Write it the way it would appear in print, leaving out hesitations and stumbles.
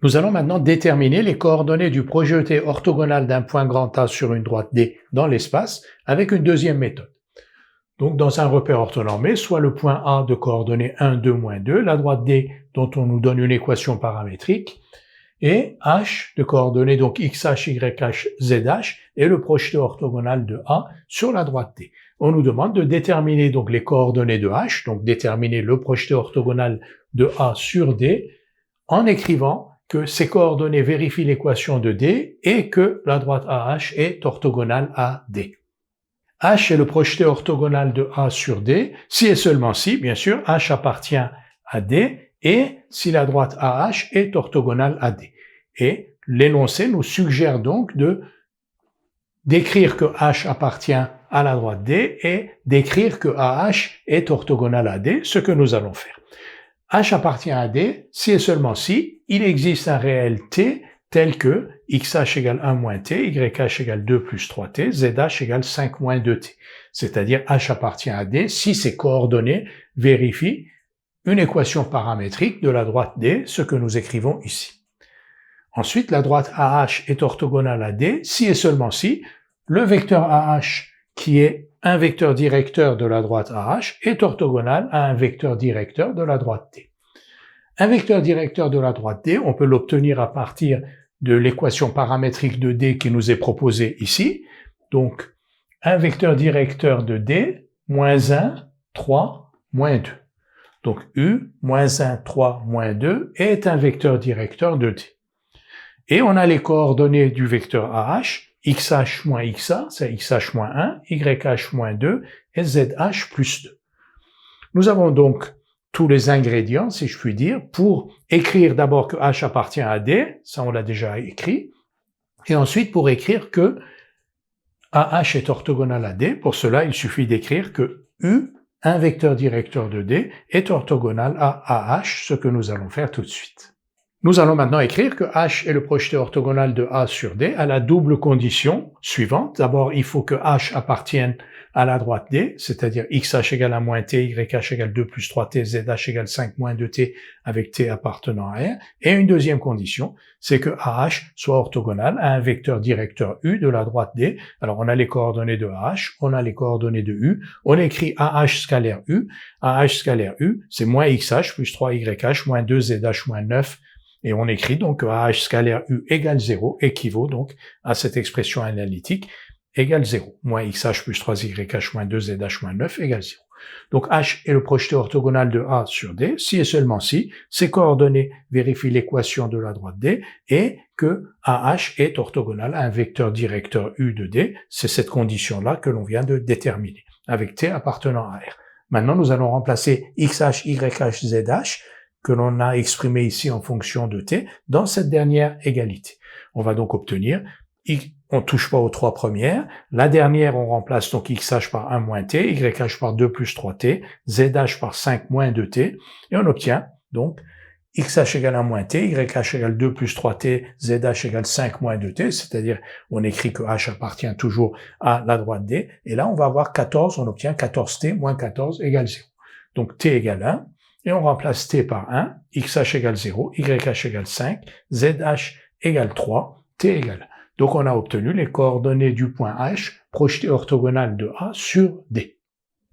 Nous allons maintenant déterminer les coordonnées du projeté orthogonal d'un point grand A sur une droite D dans l'espace avec une deuxième méthode. Donc, dans un repère orthonormé, soit le point A de coordonnées 1, 2, moins 2, la droite D dont on nous donne une équation paramétrique, et H de coordonnées donc XH, YH, ZH, et le projeté orthogonal de A sur la droite D. On nous demande de déterminer donc les coordonnées de H, donc déterminer le projeté orthogonal de A sur D, en écrivant que ces coordonnées vérifient l'équation de D et que la droite AH est orthogonale à D. H est le projeté orthogonal de A sur D, si et seulement si, bien sûr, H appartient à D et si la droite AH est orthogonale à D. Et l'énoncé nous suggère donc d'écrire que H appartient à la droite D et d'écrire que AH est orthogonale à D, ce que nous allons faire. H appartient à D si et seulement si il existe un réel T tel que XH égale 1 moins T, YH égale 2 plus 3T, ZH égale 5 moins 2T. C'est-à-dire H appartient à D si ces coordonnées vérifient une équation paramétrique de la droite D, ce que nous écrivons ici. Ensuite, la droite AH est orthogonale à D si et seulement si le vecteur AH, qui est un vecteur directeur de la droite AH, est orthogonal à un vecteur directeur de la droite D. Un vecteur directeur de la droite D, on peut l'obtenir à partir de l'équation paramétrique de D qui nous est proposée ici. Donc, un vecteur directeur de D, moins 1, 3, moins 2. Donc, U, moins 1, 3, moins 2 est un vecteur directeur de D. Et on a les coordonnées du vecteur AH, XH moins XA, c'est XH moins 1, YH moins 2 et ZH plus 2. Nous avons donc tous les ingrédients, si je puis dire, pour écrire d'abord que H appartient à D, ça on l'a déjà écrit, et ensuite pour écrire que AH est orthogonal à D. Pour cela, il suffit d'écrire que U, un vecteur directeur de D, est orthogonal à AH, ce que nous allons faire tout de suite. Nous allons maintenant écrire que H est le projeté orthogonal de A sur D à la double condition suivante. D'abord, il faut que H appartienne à la droite D, c'est-à-dire XH égale 1 moins T, YH égale 2 plus 3T, ZH égale 5 moins 2T avec T appartenant à R. Et une deuxième condition, c'est que AH soit orthogonal à un vecteur directeur U de la droite D. Alors, on a les coordonnées de AH, on a les coordonnées de U, on écrit AH scalaire U. AH scalaire U, c'est moins XH plus 3YH moins 2 ZH moins 9. Et on écrit donc que AH scalaire U égale 0, équivaut donc à cette expression analytique égale 0. Moins XH plus 3YH moins 2 ZH moins 9 égale 0. Donc H est le projeté orthogonal de A sur D, si et seulement si ces coordonnées vérifient l'équation de la droite D et que AH est orthogonal à un vecteur directeur U de D. C'est cette condition-là que l'on vient de déterminer, avec T appartenant à R. Maintenant, nous allons remplacer XH, YH, ZH, que l'on a exprimé ici en fonction de T, dans cette dernière égalité. On va donc obtenir, on touche pas aux trois premières, la dernière on remplace donc XH par 1 moins T, YH par 2 plus 3T, ZH par 5 moins 2T, et on obtient donc XH égale 1 moins T, YH égale 2 plus 3T, ZH égale 5 moins 2T, c'est-à-dire on écrit que H appartient toujours à la droite D, et là on va avoir 14, on obtient 14T moins 14 égale 0. Donc T égale 1, et on remplace T par 1, XH égale 0, YH égale 5, ZH égale 3, T égale 1. Donc on a obtenu les coordonnées du point H projeté orthogonal de A sur D.